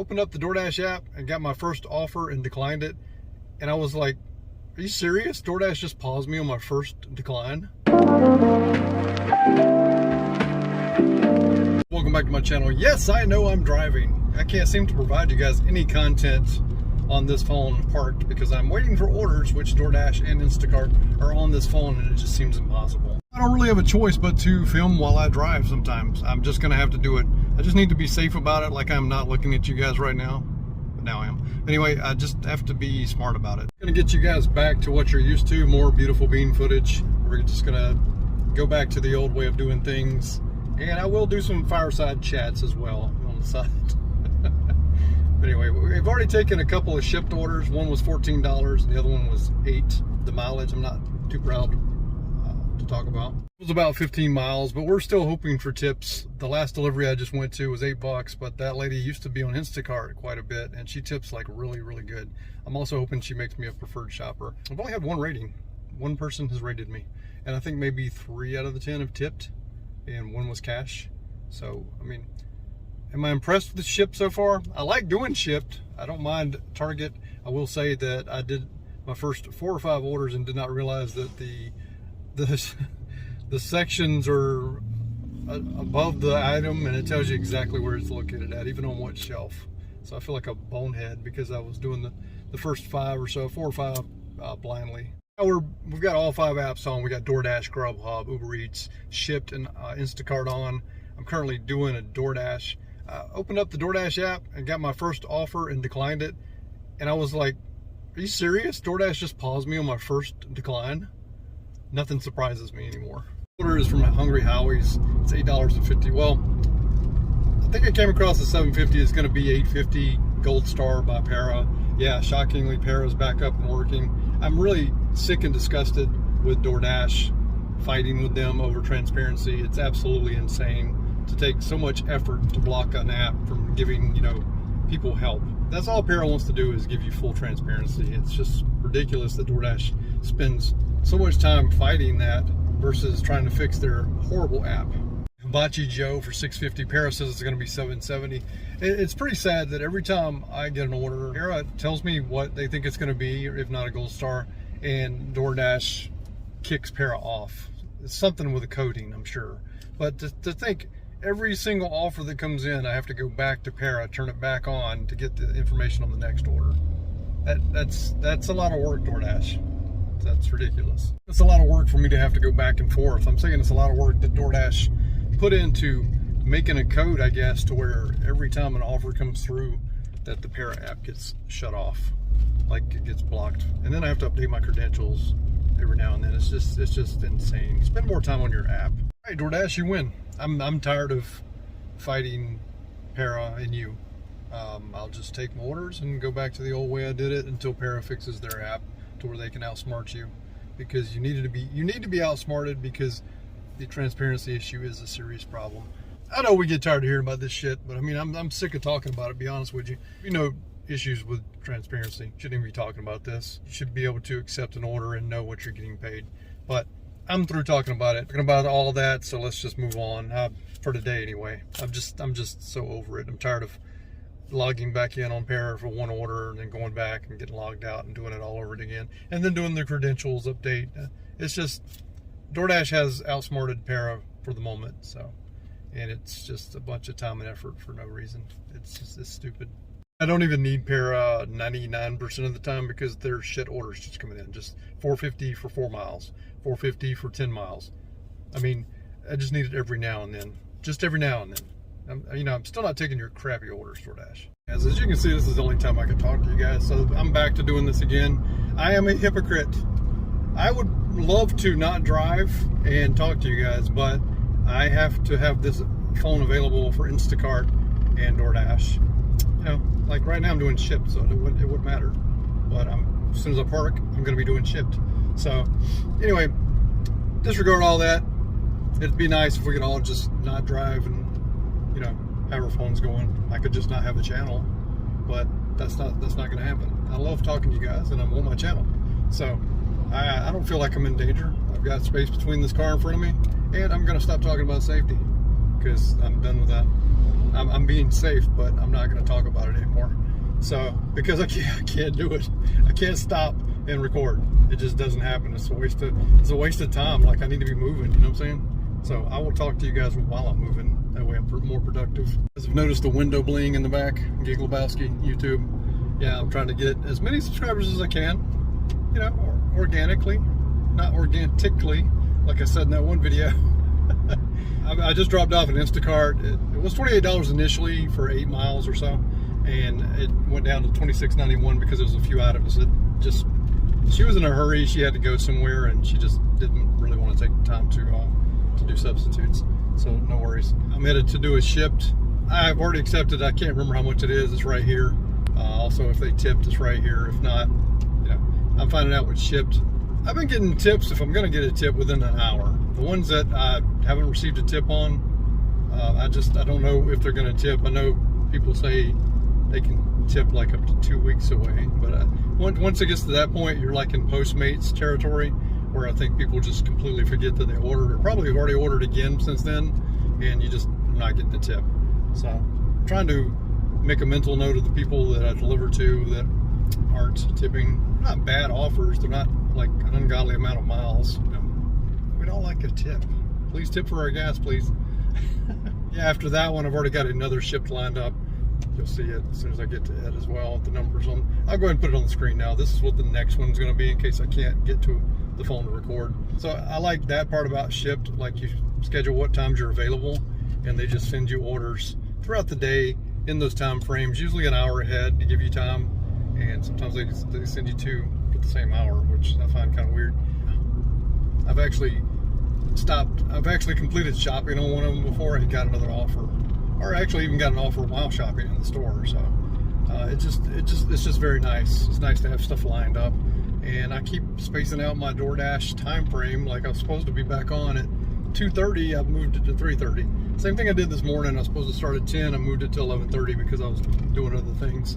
opened up the DoorDash app and got my first offer and declined it. And I was like, are you serious? DoorDash just paused me on my first decline. Welcome back to my channel. Yes, I know I'm driving. I can't seem to provide you guys any content on this phone parked because I'm waiting for orders, which DoorDash and Instacart are on this phone, and it just seems impossible. I don't really have a choice but to film while I drive sometimes. I'm just gonna have to do it. I just need to be safe about it, like I'm not looking at you guys right now. But now I am. Anyway, I just have to be smart about it. I'm gonna get you guys back to what you're used to, more beautiful bean footage. We're just gonna go back to the old way of doing things. And I will do some fireside chats as well on the side. But anyway, we've already taken a couple of shipped orders. One was $14, the other one was $8. The mileage, I'm not too proud to talk about. It was about 15 miles, but we're still hoping for tips. The last delivery I just went to was $8, but that lady used to be on Instacart quite a bit, and she tips like really, really good. I'm also hoping she makes me a preferred shopper. I've only had one rating. One person has rated me, and I think maybe 3 out of the 10 have tipped, and 1 was cash. So, I mean, am I impressed with the ship so far? I like doing shipped. I don't mind Target. I will say that I did my first 4 or 5 orders and did not realize that the sections are above the item, and it tells you exactly where it's located at, even on what shelf. So I feel like a bonehead because I was doing the first 4 or 5 blindly. Now we've got all 5 apps on. We got DoorDash, Grubhub, Uber Eats, Shipped, and Instacart on. I'm currently doing a DoorDash. Opened up the DoorDash app and got my first offer and declined it. And I was like, are you serious? DoorDash just paused me on my first decline? Nothing surprises me anymore. Order is from Hungry Howie's. It's $8.50. Well, I think I came across the $7.50. It's going to be $8.50 Gold Star by Para. Yeah, shockingly, Para's back up and working. I'm really sick and disgusted with DoorDash, fighting with them over transparency. It's absolutely insane to take so much effort to block an app from giving, people help. That's all Para wants to do, is give you full transparency. It's just ridiculous that DoorDash spends so much time fighting that versus trying to fix their horrible app. Hibachi Joe for $6.50. Para says it's going to be $7.70. It's pretty sad that every time I get an order, Para tells me what they think it's going to be, if not a gold star, and DoorDash kicks Para off. It's something with a coding, I'm sure. But to think every single offer that comes in, I have to go back to Para, turn it back on to get the information on the next order. That's a lot of work, DoorDash. That's ridiculous. It's a lot of work for me to have to go back and forth. I'm saying it's a lot of work that DoorDash put into making a code, I guess, to where every time an offer comes through that the Para app gets shut off, like it gets blocked. And then I have to update my credentials every now and then. It's just insane. Spend more time on your app. All right, DoorDash, you win. I'm tired of fighting Para and you. I'll just take my orders and go back to the old way I did it until Para fixes their app to where they can outsmart you, because you need to be outsmarted, because the transparency issue is a serious problem. I know we get tired of hearing about this shit, but I mean, I'm sick of talking about it, to be honest with you. Issues with transparency. Shouldn't even be talking about this. You should be able to accept an order and know what you're getting paid. But I'm through talking about it. Talking about all that, so let's just move on for today anyway. I'm just so over it. I'm tired of logging back in on Para for one order and then going back and getting logged out and doing it all over again, and then doing the credentials update. It's just, DoorDash has outsmarted Para for the moment, so, and it's just a bunch of time and effort for no reason. It's stupid. I don't even need Para 99% of the time, because their shit orders just coming in, just $4.50 for 4 miles, $4.50 for 10 miles. I mean, I just need it every now and then, just every now and then. I'm still not taking your crappy orders, DoorDash. As you can see, this is the only time I can talk to you guys, so I'm back to doing this again. I am a hypocrite. I would love to not drive and talk to you guys, but I have to have this phone available for Instacart and DoorDash. Like right now I'm doing shipped, so it wouldn't matter. But as soon as I park, I'm going to be doing shipped. So anyway, disregard all that. It'd be nice if we could all just not drive and have our phones going. I could just not have a channel, but that's not going to happen. I love talking to you guys, and I'm on my channel, so I don't feel like I'm in danger. I've got space between this car in front of me, and I'm going to stop talking about safety because I'm done with that. I'm being safe, but I'm not going to talk about it anymore. So, because I can't do it. I can't stop and record. It just doesn't happen. It's a waste of time. Like, I need to be moving, you know what I'm saying? So I will talk to you guys while I'm moving. That way I'm more productive. As I've noticed the window bling in the back, Gig Lebowski, YouTube. Yeah, I'm trying to get as many subscribers as I can, you know, organically, not organically, like I said in that one video. I just dropped off an Instacart. It was $28 initially for 8 miles or so, and it went down to $26.91 because there was a few items that just, she was in a hurry, she had to go somewhere, and she just didn't really want to take the time to do substitutes. So no worries. I'm headed to do a shipped. I've already accepted. I can't remember how much it is. It's right here. Also, if they tipped, it's right here. If not, you know, I'm finding out what's shipped. I've been getting tips if I'm going to get a tip within an hour. The ones that I haven't received a tip on, I don't know if they're going to tip. I know people say they can tip like up to 2 weeks away, but once it gets to that point, you're like in Postmates territory, where I think people just completely forget that they ordered, or probably have already ordered again since then, and you just are not getting the tip. So I'm trying to make a mental note of the people that I deliver to that aren't tipping. Not bad offers, they're not like an ungodly amount of miles. You know, we don't like a tip. Please tip for our gas, please. Yeah, after that one, I've already got another shipped lined up. You'll see it as soon as I get to it as well. The numbers on. I'll go ahead and put it on the screen now. This is what the next one's going to be in case I can't get to the phone to record. So I like that part about shipped. Like, you schedule what times you're available, and they just send you orders throughout the day in those time frames, usually an hour ahead to give you time. And sometimes they send you two at the same hour, which I find kind of weird. I've actually completed shopping on one of them before and got another offer, or actually even got an offer while shopping in the store. So it's just very nice. It's nice to have stuff lined up, and I keep spacing out my DoorDash time frame. Like, I was supposed to be back on at 2:30. I've moved it to 3:30. Same thing I did this morning. I was supposed to start at 10. I moved it to 11:30 because I was doing other things.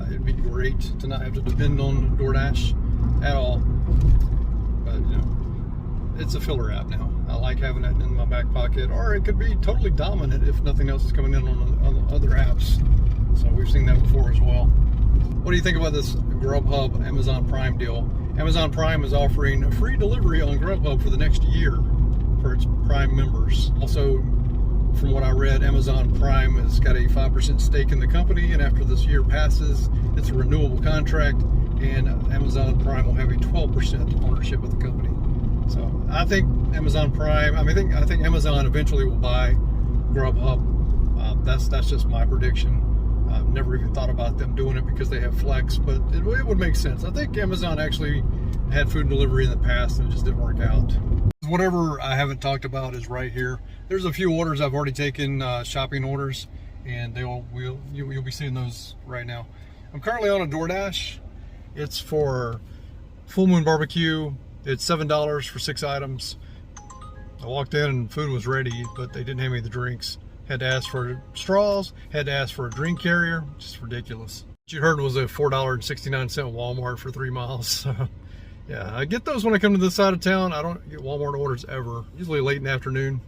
It'd be great to not have to depend on DoorDash at all. But, you know, it's a filler app now. I like having it in my back pocket, or it could be totally dominant if nothing else is coming in on other apps. So we've seen that before as well. What do you think about this Grubhub Amazon Prime deal? Amazon Prime is offering a free delivery on Grubhub for the next year for its Prime members. Also, from what I read, Amazon Prime has got a 5% stake in the company, and after this year passes, it's a renewable contract, and Amazon Prime will have a 12% ownership of the company. So I think Amazon Prime, I think Amazon eventually will buy Grubhub. That's just my prediction. I've never even thought about them doing it because they have Flex, but it would make sense. I think Amazon actually had food delivery in the past and it just didn't work out. Whatever I haven't talked about is right here. There's a few orders I've already taken, shopping orders, and you'll be seeing those right now. I'm currently on a DoorDash. It's for Full Moon Barbecue. It's $7 for 6 items. I walked in and food was ready, but they didn't have me the drinks. Had to ask for straws, had to ask for a drink carrier. Just ridiculous. What you heard was a $4.69 Walmart for 3 miles. So, yeah, I get those when I come to this side of town. I don't get Walmart orders ever. Usually late in the afternoon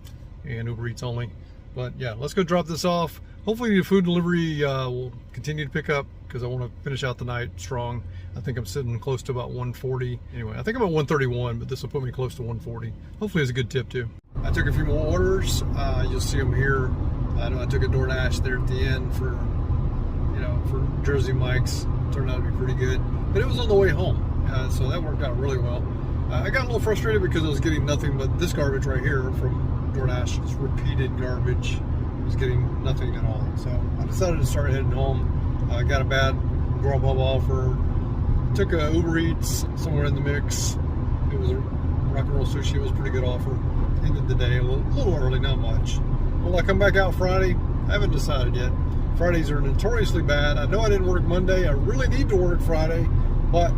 and Uber Eats only. But yeah, let's go drop this off. Hopefully the food delivery will continue to pick up because I want to finish out the night strong. I think I'm sitting close to about 140. Anyway, I think I'm at 131, but this will put me close to 140. Hopefully it's a good tip too. I took a few more orders. You'll see them here. I know I took a DoorDash there at the end for Jersey Mike's. Turned out to be pretty good, but it was on the way home, so that worked out really well. I got a little frustrated because I was getting nothing but this garbage right here from DoorDash. It's repeated garbage. I was getting nothing at all, so I decided to start heading home. I got a bad Grubhub offer. Took a Uber Eats somewhere in the mix. It was a rock and roll sushi. It was a pretty good offer. Ended the day a little early, not much. Will I come back out Friday? I haven't decided yet. Fridays are notoriously bad. I know I didn't work Monday. I really need to work Friday, but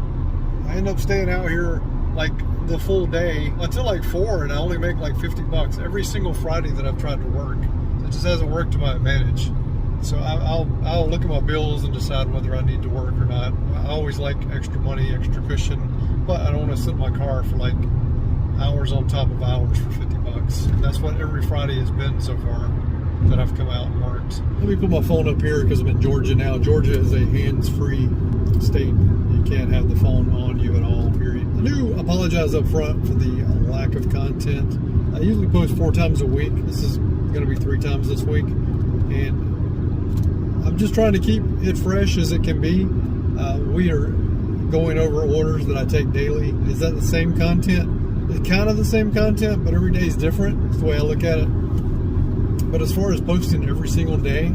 I end up staying out here like the full day until like 4, and I only make like $50 every single Friday that I've tried to work. It just hasn't worked to my advantage. So I'll look at my bills and decide whether I need to work or not. I always like extra money, extra cushion, but I don't want to sit in my car for like hours on top of hours for $50. And that's what every Friday has been so far. that have come out and worked. Let me put my phone up here because I'm in Georgia now. Georgia is a hands-free state. You can't have the phone on you at all, period. I do apologize up front for the lack of content. I usually post 4 times a week. This is going to be 3 times this week. And I'm just trying to keep it fresh as it can be. We are going over orders that I take daily. Is that the same content? It's kind of the same content, but every day is different. That's the way I look at it. But as far as posting every single day,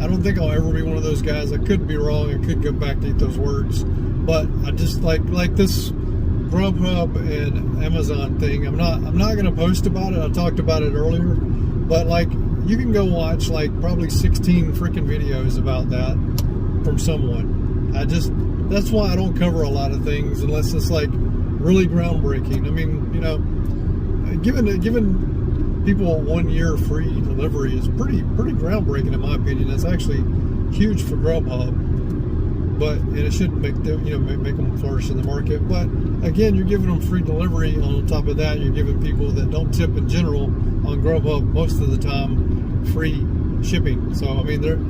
I don't think I'll ever be one of those guys. I could be wrong. I could go back to eat those words. But I just like this Grubhub and Amazon thing. I'm not going to post about it. I talked about it earlier. But like, you can go watch like probably 16 freaking videos about that from someone. That's why I don't cover a lot of things unless it's like really groundbreaking. I mean, you know, giving people 1 year free delivery is pretty groundbreaking in my opinion. It's actually huge for Grubhub, but it should make them, you know, make them flourish in the market. But again, you're giving them free delivery. On top of that, you're giving people that don't tip in general on Grubhub most of the time free shipping. So I mean, they're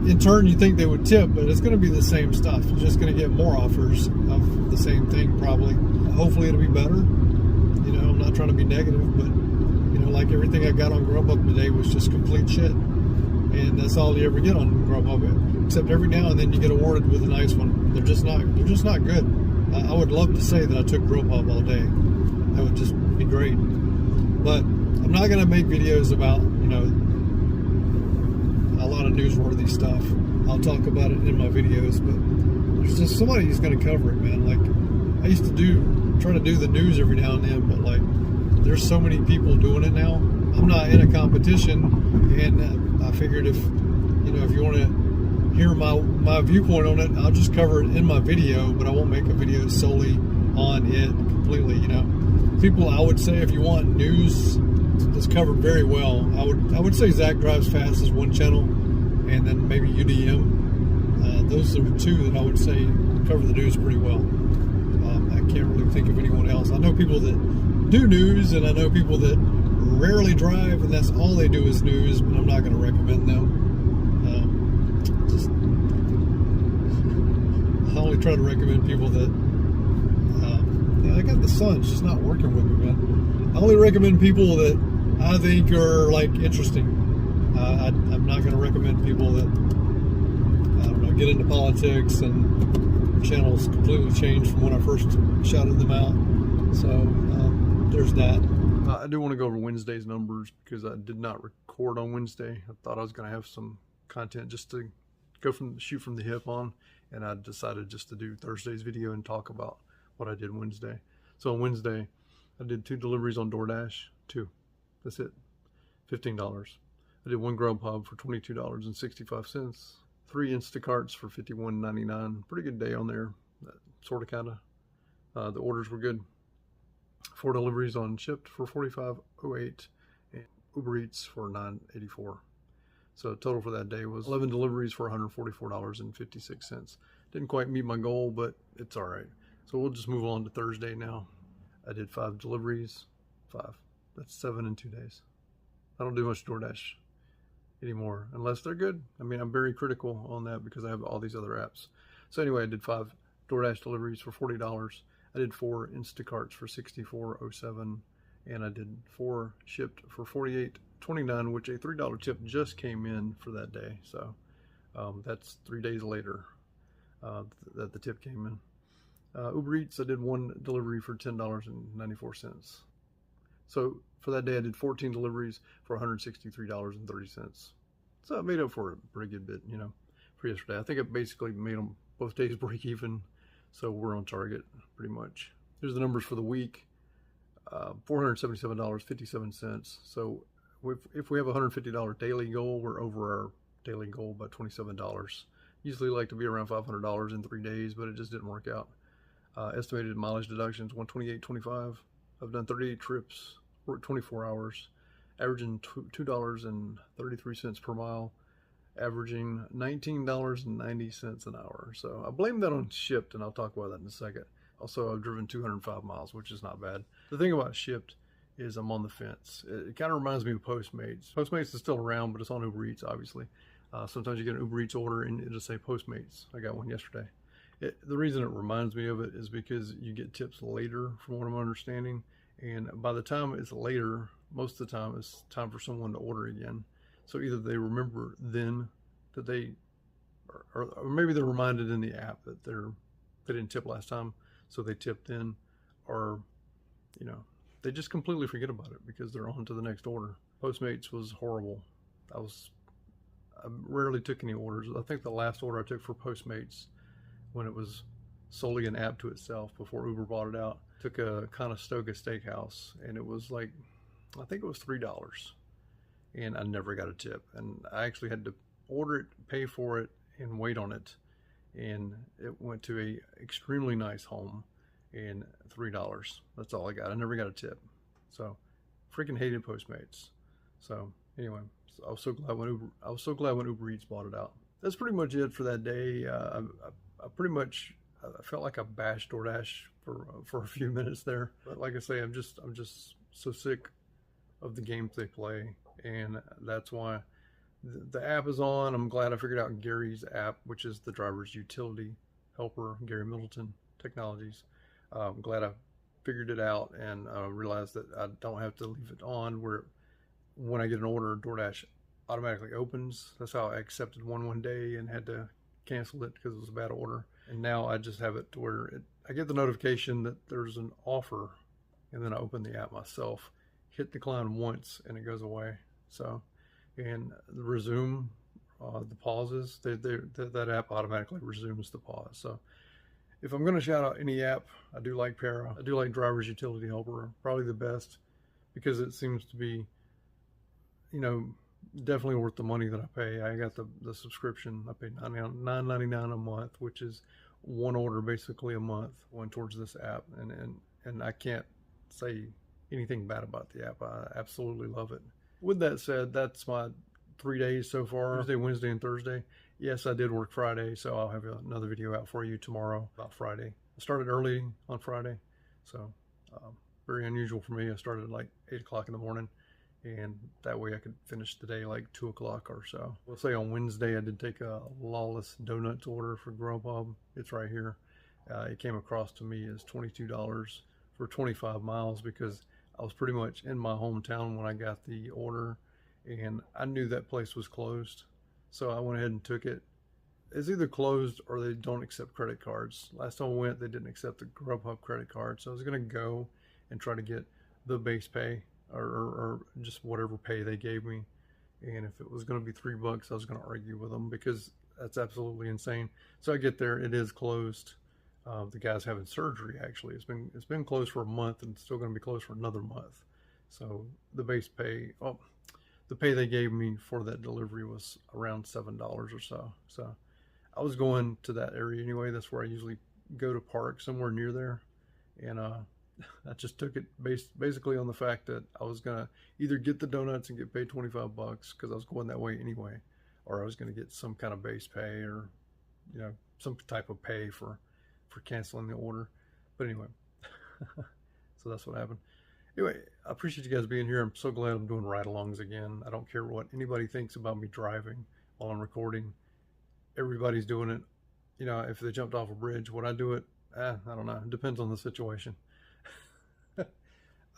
in turn, you think they would tip, but it's going to be the same stuff. You're just going to get more offers of the same thing, probably. Hopefully, it'll be better. You know, I'm not trying to be negative, but you know, like everything I got on Grubhub today was just complete shit, and that's all you ever get on Grubhub. Except every now and then you get awarded with a nice one. They're just not good. I would love to say that I took Grubhub all day. That would just be great. But I'm not going to make videos about, you know, a lot of newsworthy stuff. I'll talk about it in my videos, but there's just somebody who's going to cover it, man. Like, I used to try to do the news every now and then, but like, there's so many people doing it now. I'm not in a competition, and I figured if you want to hear my viewpoint on it, I'll just cover it in my video, but I won't make a video solely on it completely, you know. People, I would say, if you want news that's covered very well, I would say Zach Drives Fast is one channel, and then maybe UDM. Those are the 2 that I would say cover the news pretty well. I can't really think of anyone else. I know people that do news, and I know people that rarely drive, and that's all they do is news, but I'm not going to recommend them. I only try to recommend people that I got the sun, it's just not working with me, man. I only recommend people that I think are like interesting. I'm not going to recommend people that, I don't know, get into politics, and their channels completely changed from when I first shouted them out. So there's that. I do want to go over Wednesday's numbers because I did not record on Wednesday. I thought I was going to have some content just to shoot from the hip on, and I decided just to do Thursday's video and talk about what I did Wednesday. So on Wednesday, I did 2 deliveries on DoorDash. 2. That's it. $15. I did 1 Grubhub for $22.65. 3 Instacarts for $51.99. Pretty good day on there. Sort of, kind of. The orders were good. 4 deliveries on Shipped for $45.08 and Uber Eats for $9.84. So total for that day was 11 deliveries for $144.56. Didn't quite meet my goal, but it's all right. So we'll just move on to Thursday now. I did 5 deliveries. 5. That's 7 in 2 days. I don't do much DoorDash anymore unless they're good. I mean, I'm very critical on that because I have all these other apps. So anyway, I did 5 DoorDash deliveries for $40. I did 4 Instacarts for $64.07, and I did 4 Shipped for $48.29, which a $3 tip just came in for that day. So that's 3 days later that the tip came in. Uber Eats, I did 1 delivery for $10.94. So for that day, I did 14 deliveries for $163.30. So I made up for a pretty good bit, you know, for yesterday. I think it basically made them both days break even. So we're on target pretty much. Here's the numbers for the week. $477.57. So if we have a $150 daily goal, we're over our daily goal by $27. Usually like to be around $500 in 3 days, but it just didn't work out. Estimated mileage deductions, $128.25. I've done 38 trips, worked 24 hours, averaging $2.33 per mile, averaging $19.90 an hour. So I blame that on Shipped, and I'll talk about that in a second. Also, I've driven 205 miles, which is not bad. The thing about Shipped is I'm on the fence. It kind of reminds me of Postmates. Postmates is still around, but it's on Uber Eats, obviously. Sometimes you get an Uber Eats order and it'll say Postmates. I got one yesterday. The reason it reminds me of it is because you get tips later, from what I'm understanding. And by the time it's later, most of the time it's time for someone to order again. So either they remember then that they, or maybe they're reminded in the app that they didn't tip last time, so they tipped in, or, they just completely forget about it because they're on to the next order. Postmates was horrible. I rarely took any orders. I think the last order I took for Postmates, when it was solely an app to itself before Uber bought it out, took a Conestoga Steakhouse, and it was like, I think it was $3, and I never got a tip. And I actually had to order it, pay for it, and wait on it. And it went to a extremely nice home, and $3. That's all I got. I never got a tip. So freaking hated Postmates. So anyway, I was so glad when Uber Eats bought it out. That's pretty much it for that day. I felt like I bashed DoorDash for a few minutes there. But like I say, I'm just so sick of the games they play, and that's why the app is on. I'm glad I figured out Gary's app, which is the driver's utility helper, Gary Middleton Technologies. I'm glad I figured it out and realized that I don't have to leave it on, where when I get an order, DoorDash automatically opens. That's how I accepted one day and had to cancel it because it was a bad order. And now I just have it to where I get the notification that there's an offer, and then I open the app myself, hit decline once, and it goes away. So, and the resume, the pauses, that app automatically resumes the pause. So if I'm going to shout out any app, I do like Para. I do like Driver's Utility Helper, probably the best, because it seems to be, definitely worth the money that I pay. I got the subscription. I pay $9.99 a month, which is one order basically a month going towards this app. And I can't say anything bad about the app. I absolutely love it. With that said, that's my 3 days so far, Tuesday, Wednesday, and Thursday. Yes, I did work Friday, so I'll have another video out for you tomorrow about Friday. I started early on Friday, so very unusual for me. I started at like 8 o'clock in the morning, and that way I could finish the day like 2 o'clock or so. We'll say on Wednesday I did take a Lawless Donuts order for Grubhub. It's right here. It came across to me as $22 for 25 miles because I was pretty much in my hometown when I got the order, and I knew that place was closed. So I went ahead and took it. It's either closed or they don't accept credit cards. Last time I went, they didn't accept the Grubhub credit card. So I was going to go and try to get the base pay or just whatever pay they gave me. And if it was going to be $3, I was going to argue with them because that's absolutely insane. So I get there, it is closed. The guy's having surgery, actually. It's been closed for a month, and it's still going to be closed for another month. So the base pay, the pay they gave me for that delivery was around $7 or so. So I was going to that area anyway. That's where I usually go to park, somewhere near there. And I just took it basically on the fact that I was going to either get the donuts and get paid $25 because I was going that way anyway, or I was going to get some kind of base pay or, some type of pay for canceling the order. But anyway, so that's what happened. Anyway, I appreciate you guys being here. I'm so glad I'm doing ride-alongs again. I don't care what anybody thinks about me driving while I'm recording. Everybody's doing it. If they jumped off a bridge, would I do it? I don't know. It depends on the situation.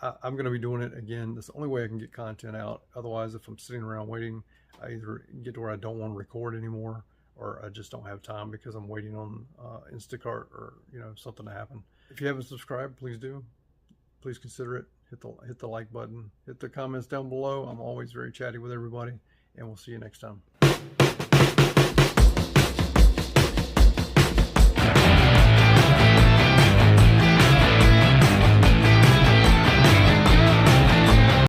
I'm going to be doing it again. That's the only way I can get content out. Otherwise, if I'm sitting around waiting, I either get to where I don't want to record anymore, or I just don't have time because I'm waiting on Instacart or something to happen. If you haven't subscribed, please do. Please consider it. Hit the like button. Hit the comments down below. I'm always very chatty with everybody, and we'll see you next time.